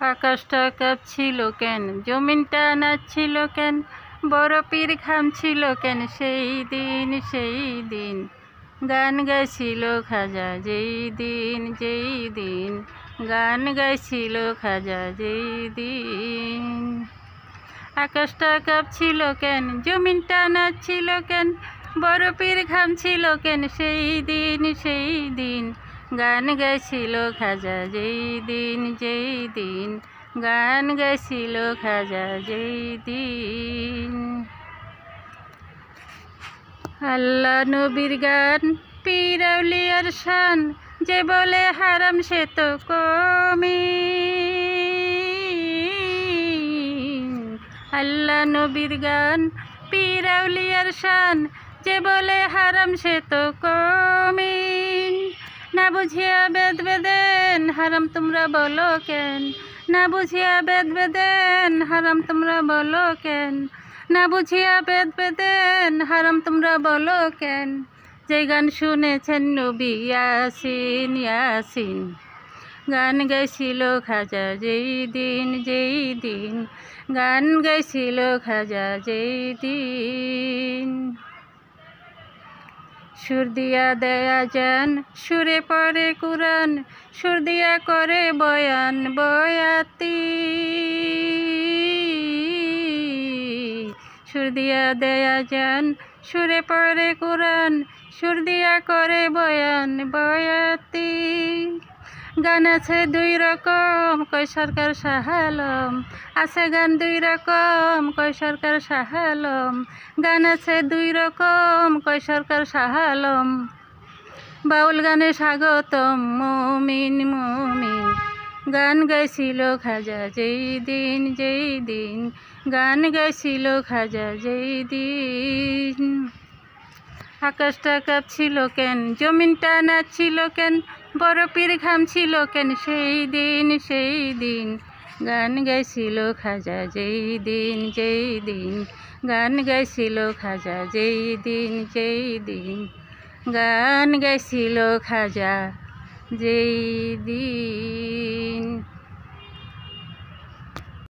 আকাশটা কাঁপছিল কেন, জমিনটা নাচছিল কেন, বরফের ঘামছিল কেন, সেই দিন গান গাইছিল খাজা যেই দিন গান গাইছিল খাজা যেই দিন। আকাশটা কাঁপছিল কেন, জমিনটা নাচছিল কেন, বরফের ঘামছিল কেন, সেই দিন গান গাইছিল খাজা যেই দিন গান গাইছিল খাজা যেই দিন। আল্লাহ নবীর গান, পীর আউলিয়ার শান, যে বলে হারাম সে তো কমিন। আল্লাহ নবীর গান, পীর আউলিয়ার শান, যে বলে হারাম সে তো কমিন। না বুঝিয়া বেদ বেদেন হারাম তোমরা বলো কেন, না বুঝিয়া বেদ বেদেন হারাম তোমরা বলো কেন, না বুঝিয়া বেদ বেদেন হারাম তোমরা বলো কেন। যে গান শুনেছেন নবী ইয়াসিন, গান গাইছিল খাজা যেই দিন গান গাইছিল খাজা যেই দিন। সুর দিয়া দেয়া যান, সুরে পড়ে কুরআন, সুর দিয়া করে বয়ান বয়াতি। সুর দিয়া দেয়া যান, সুরে পড়ে কুরআন, সুর দিয়া করে বয়ান বয়াতি। গান আছে দুই রকম, কয় সরকার শাহ আলম, আছে গান দুই রকম, কয় সরকার শাহ আলম। গান আছে দুই রকম, কয় সরকার শাহ আলম। বাউল গানে স্বাগতম মুমিন, গান গাইছিল খাজা যেই দিন গান গাইছিল খাজা যেই দিন। আকাশটা কাঁপছিল কেন, জমিনটা নাচছিল কেন, বরফের ঘামছিল কেন, সেই দিন গান গাইছিল খাজা যেই দিন গান গাইছিল খাজা যেই দিন গান গাইছিল খাজা যেই দিন।